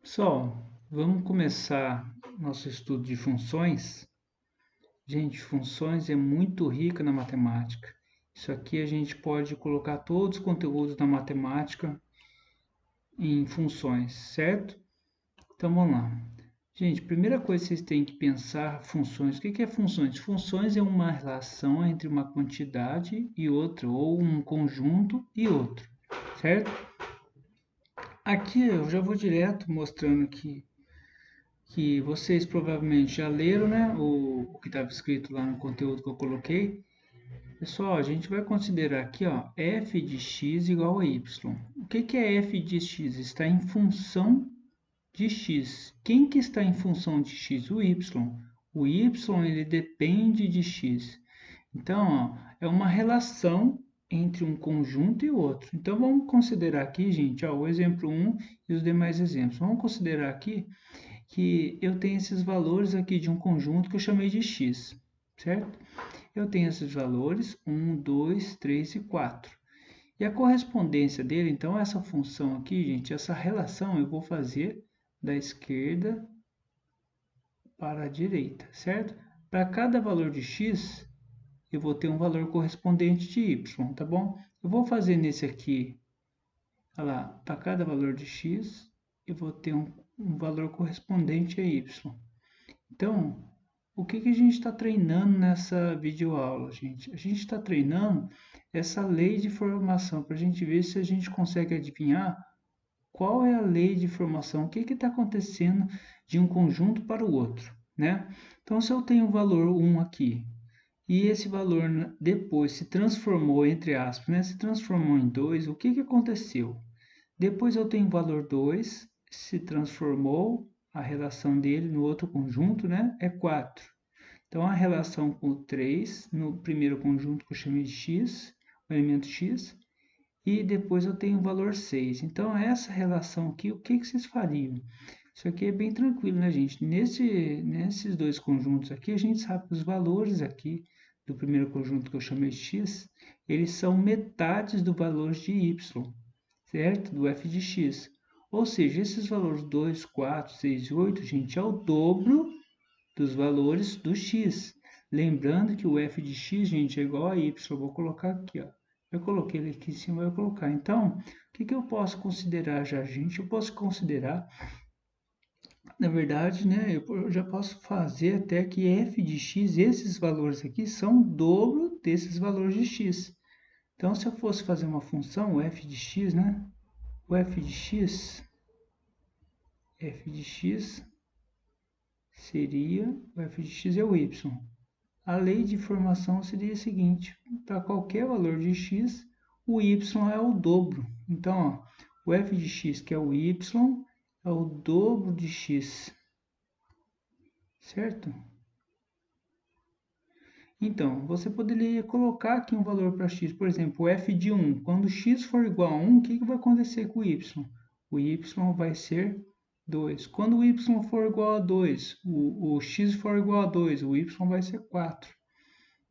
Pessoal, vamos começar nosso estudo de funções. Gente, funções é muito rica na matemática. Isso aqui a gente pode colocar todos os conteúdos da matemática em funções, certo? Então vamos lá. Gente, primeira coisa que vocês têm que pensar, funções. O que é funções? Funções é uma relação entre uma quantidade e outra, ou um conjunto e outro, certo? Aqui eu já vou direto mostrando que vocês provavelmente já leram, né, o que estava escrito lá no conteúdo que eu coloquei. Pessoal, a gente vai considerar aqui, ó, f de x igual a y. O que é f de x? Está em função de x. Quem que está em função de x? O y. O y ele depende de x. Então, ó, é uma relação entre um conjunto e outro. Então, vamos considerar aqui, gente, ó, o exemplo 1 e os demais exemplos. Vamos considerar aqui que eu tenho esses valores aqui de um conjunto que eu chamei de x, certo? Eu tenho esses valores 1, 2, 3 e 4. E a correspondência dele, então, essa função aqui, gente, essa relação eu vou fazer da esquerda para a direita, certo? Para cada valor de x, eu vou ter um valor correspondente de y, tá bom? Eu vou fazer nesse aqui, olha lá, para cada valor de x, eu vou ter um valor correspondente a y. Então, o que a gente está treinando nessa videoaula, gente? A gente está treinando essa lei de formação para a gente ver se a gente consegue adivinhar qual é a lei de formação, o que está acontecendo de um conjunto para o outro, né? Então, se eu tenho o valor 1 aqui e esse valor depois se transformou, entre aspas, né? Se transformou em 2, o que aconteceu? Depois eu tenho o valor 2, se transformou, a relação dele no outro conjunto, né? É 4. Então, a relação com o 3, no primeiro conjunto que eu chamei de x, o elemento x, e depois eu tenho o valor 6. Então, essa relação aqui, o que vocês fariam? Isso aqui é bem tranquilo, né, gente? Nesses dois conjuntos aqui, a gente sabe que os valores aqui do primeiro conjunto que eu chamei de x, eles são metades do valor de y, certo? Do f de x. Ou seja, esses valores 2, 4, 6 e 8, gente, é o dobro dos valores do x. Lembrando que o f de x, gente, é igual a y. Eu vou colocar aqui, ó. Eu coloquei ele aqui em cima, eu vou colocar. Então, o que eu posso considerar já, gente? Eu posso considerar, na verdade, né, eu já posso fazer até que f de x, esses valores aqui, são o dobro desses valores de x. Então, se eu fosse fazer uma função, o f de x, né? O f de x seria, o f de x é o y. A lei de formação seria a seguinte: para qualquer valor de x, o y é o dobro. Então, ó, o f de x, que é o y, é o dobro de x, certo? Então, você poderia colocar aqui um valor para x, por exemplo, o f de 1. Quando x for igual a 1, o que vai acontecer com o y? O y vai ser 2. Quando o y for igual a 2, o x for igual a 2, o y vai ser 4.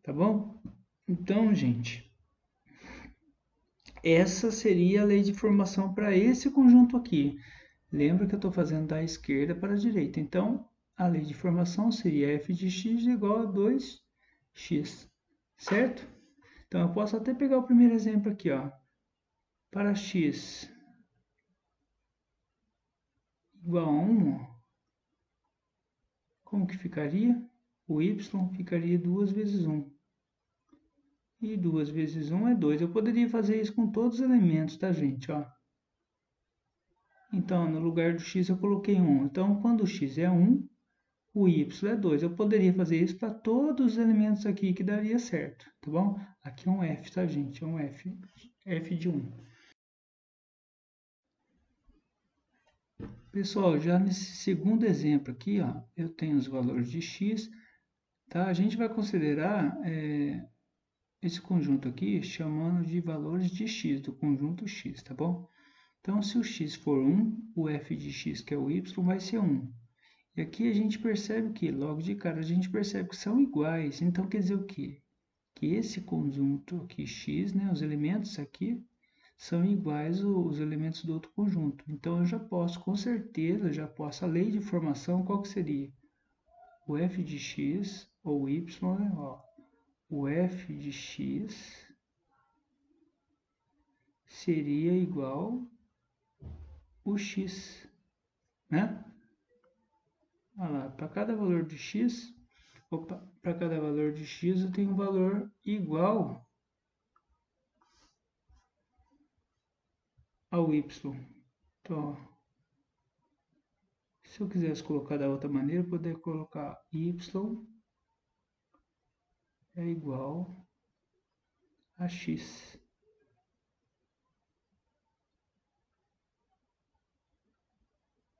Tá bom? Então, gente, essa seria a lei de formação para esse conjunto aqui. Lembra que eu estou fazendo da esquerda para a direita. Então, a lei de formação seria f de x igual a 2x, certo? Então, eu posso até pegar o primeiro exemplo aqui, ó. Para x igual a 1, ó, como que ficaria? O y ficaria 2 vezes 1. E 2 vezes 1 é 2. Eu poderia fazer isso com todos os elementos, tá, gente? Ó. Então, no lugar do x eu coloquei 1. Então, quando o x é 1, o y é 2. Eu poderia fazer isso para todos os elementos aqui que daria certo, tá bom? Aqui é um f, tá, gente? É um f de 1. Pessoal, já nesse segundo exemplo aqui, ó, eu tenho os valores de x, tá? A gente vai considerar esse conjunto aqui chamando de valores de x, do conjunto x, tá bom? Então, se o x for 1, o f de x, que é o y, vai ser 1. E aqui a gente percebe que, logo de cara, a gente percebe que são iguais. Então, quer dizer o quê? Que esse conjunto aqui, x, né, os elementos aqui, são iguais os elementos do outro conjunto. Então, eu já posso, com certeza, a lei de formação, qual que seria? O f de x, ou y, né? Ó, o f de x seria igual o x, né? Olha lá, para cada valor de x, para cada valor de x eu tenho um valor igual ao y. Então, ó, se eu quisesse colocar da outra maneira, eu poderia colocar y é igual a x.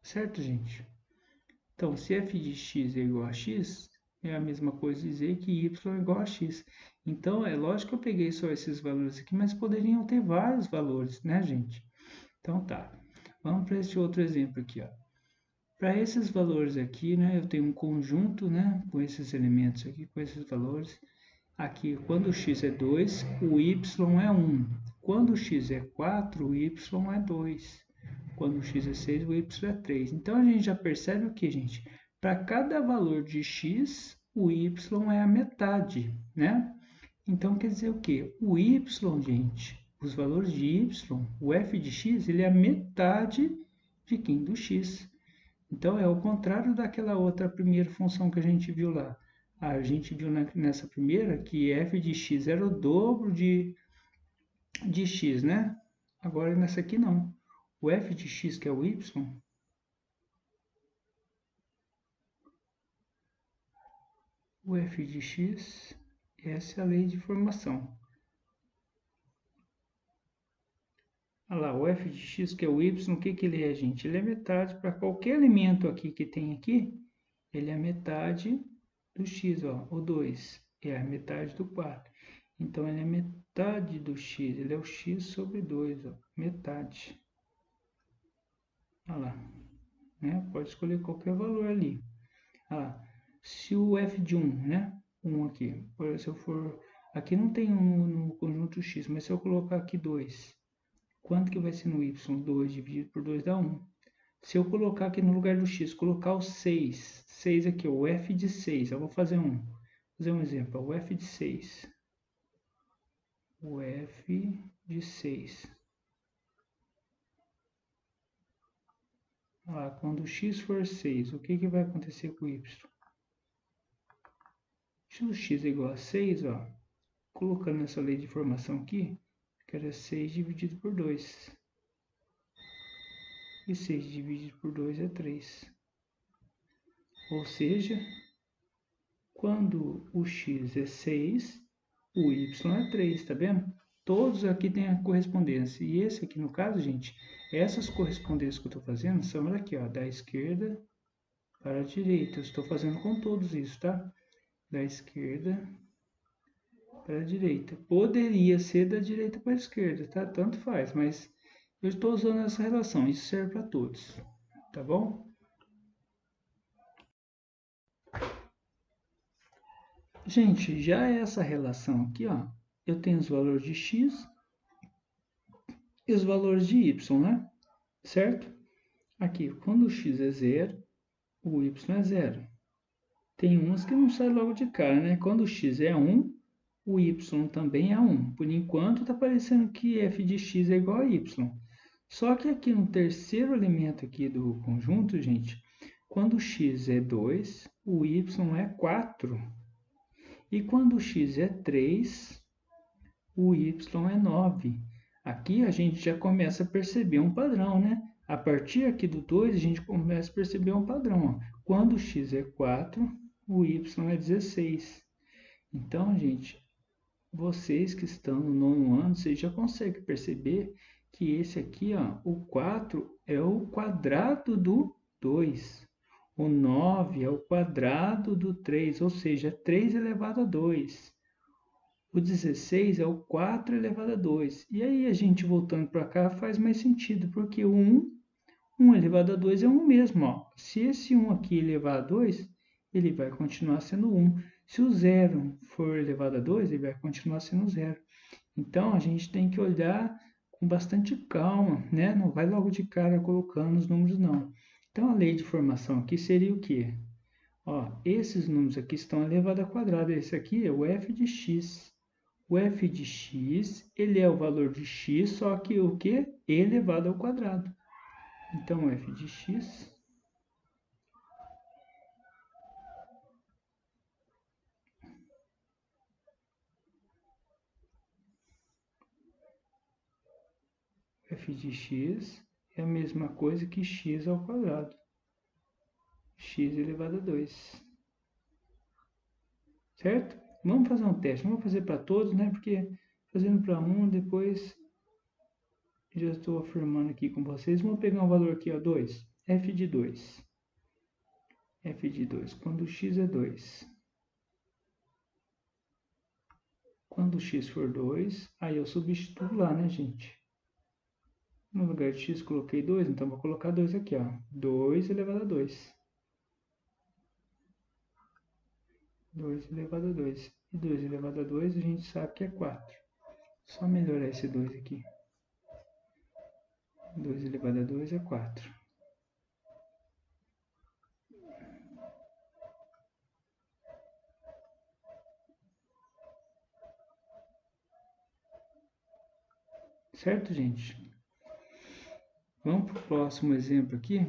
Certo, gente? Então, se f de x é igual a x, é a mesma coisa dizer que y é igual a x. Então, é lógico que eu peguei só esses valores aqui, mas poderiam ter vários valores, né, gente? Então, tá. Vamos para esse outro exemplo aqui, ó. Para esses valores aqui, né, eu tenho um conjunto, né, com esses elementos aqui, com esses valores. Aqui, quando o x é 2, o y é 1. Quando o x é 4, o y é 2. Quando o x é 6, o y é 3. Então, a gente já percebe o que, gente? Para cada valor de x, o y é a metade, né? Então, quer dizer o quê? O y, gente, os valores de y, o f de x, ele é a metade de quem? Do x. Então, é o contrário daquela outra primeira função que a gente viu lá. A gente viu nessa primeira que f de x era o dobro de x, né? Agora, nessa aqui, não. O f de x, que é o y, o f de x, essa é a lei de formação. Olha lá, o f de x, que é o y, o que ele é, gente? Ele é metade para qualquer elemento aqui que tem aqui, ele é metade do x, ó, o 2 é a metade do 4. Então, ele é metade do x, ele é o x sobre 2, ó, metade. Olha lá, né? Pode escolher qualquer valor ali. Olha lá, se o f de 1, né? 1 aqui, se eu for... Aqui não tem 1 no conjunto x, mas se eu colocar aqui 2, quanto que vai ser no y? 2 dividido por 2 dá 1. Se eu colocar aqui no lugar do x, colocar o 6, 6 aqui, o f de 6, eu vou fazer um exemplo, o f de 6. O f de 6. Ah, quando o x for 6, o que vai acontecer com o y? Se o x é igual a 6, ó, colocando essa lei de formação aqui, que era 6 dividido por 2. E 6 dividido por 2 é 3. Ou seja, quando o x é 6, o y é 3, tá vendo? Todos aqui têm a correspondência. E esse aqui, no caso, gente, essas correspondências que eu estou fazendo são aqui, ó, da esquerda para a direita. Eu estou fazendo com todos isso, tá? Da esquerda para a direita. Poderia ser da direita para a esquerda, tá? Tanto faz, mas eu estou usando essa relação. Isso serve para todos, tá bom? Gente, já essa relação aqui, ó, eu tenho os valores de x e os valores de y, né? Certo? Aqui, quando o x é 0, o y é 0. Tem uns que não saem logo de cara, né? Quando o x é 1, o y também é 1. Por enquanto, está parecendo que f de x é igual a y. Só que aqui no terceiro elemento aqui do conjunto, gente, quando o x é 2, o y é 4. E quando o x é 3, o y é 9. Aqui a gente já começa a perceber um padrão, né? A partir aqui do 2, a gente começa a perceber um padrão. Ó. Quando o x é 4, o y é 16. Então, gente, vocês que estão no nono ano, vocês já conseguem perceber que esse aqui, ó, o 4 é o quadrado do 2. O 9 é o quadrado do 3, ou seja, 3 elevado a 2. O 16 é o 4 elevado a 2. E aí, a gente voltando para cá faz mais sentido, porque o 1 elevado a 2 é 1 mesmo. Ó. Se esse 1 aqui elevar a 2, ele vai continuar sendo 1. Se o 0 for elevado a 2, ele vai continuar sendo 0. Então, a gente tem que olhar com bastante calma, né? Não vai logo de cara colocando os números, não. Então, a lei de formação aqui seria o quê? Ó, esses números aqui estão elevado ao quadrado. Esse aqui é o f de x. O f de x, ele é o valor de x, só que o quê? Elevado ao quadrado. Então, f de x é a mesma coisa que x ao quadrado. X elevado a 2. Certo? Vamos fazer um teste. Vamos fazer para todos, né? Porque fazendo para um, depois já estou afirmando aqui com vocês. Vamos pegar um valor aqui, ó, 2. F de 2. F de 2. Quando x é 2. Quando x for 2, aí eu substituo lá, né, gente? No lugar de x coloquei 2, então vou colocar 2 aqui, ó. 2 elevado a 2. 2 elevado a 2. E 2 elevado a 2 a gente sabe que é 4. Só melhorar esse 2 aqui. 2 elevado a 2 é 4. Certo, gente? Vamos para o próximo exemplo aqui.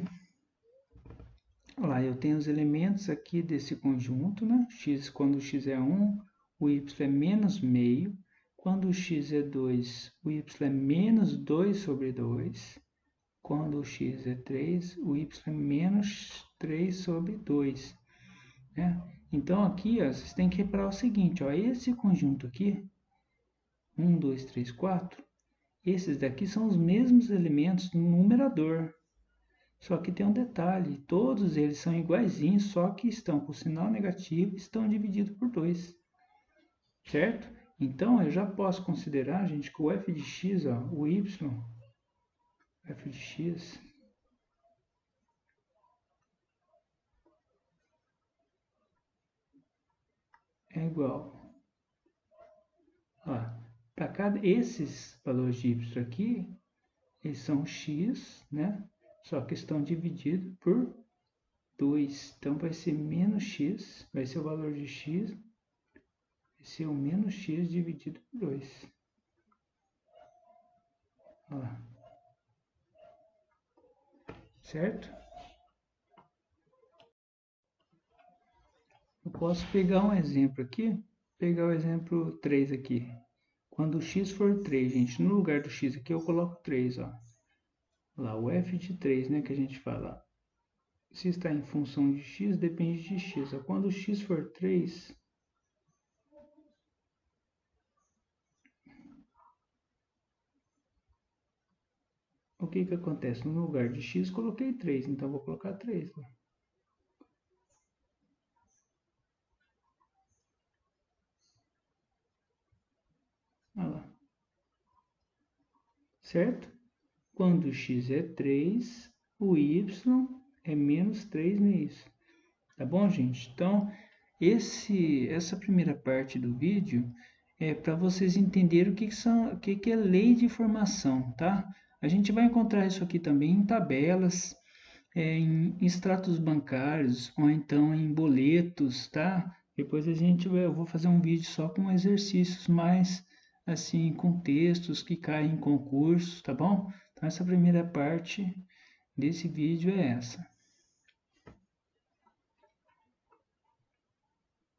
Olha lá, eu tenho os elementos aqui desse conjunto, né? X, quando x é 1, o y é menos meio. Quando x é 2, o y é menos 2 sobre 2. Quando x é 3, o y é menos 3 sobre 2. Né? Então, aqui, ó, vocês têm que reparar o seguinte, ó, esse conjunto aqui, 1, 2, 3, 4, esses daqui são os mesmos elementos no numerador. Só que tem um detalhe, todos eles são iguaizinhos, só que estão com sinal negativo e estão divididos por 2. Certo? Então, eu já posso considerar, gente, que o f de x, ó, o y, f de x, é igual para cada esses valores de y aqui, eles são x, né? Só que estão divididos por 2. Então, vai ser menos x, vai ser o valor de x, vai ser o menos x dividido por 2. Olha lá. Certo? Eu posso pegar um exemplo aqui, pegar o exemplo 3 aqui. Quando x for 3, gente, no lugar do x aqui eu coloco 3, ó. Lá, o f de 3, né, que a gente fala. Se está em função de x, depende de x. Ó. Quando x for 3, o que acontece? No lugar de x, coloquei 3, então vou colocar 3. Ó. Olha lá. Certo? Quando x é 3, o y é menos 3 meios. Tá bom, gente? Então, essa primeira parte do vídeo é para vocês entenderem o que é lei de formação, tá? A gente vai encontrar isso aqui também em tabelas, em extratos bancários ou então em boletos, tá? Depois eu vou fazer um vídeo só com exercícios mais assim, com textos que caem em concursos, tá bom? Então essa primeira parte desse vídeo é essa.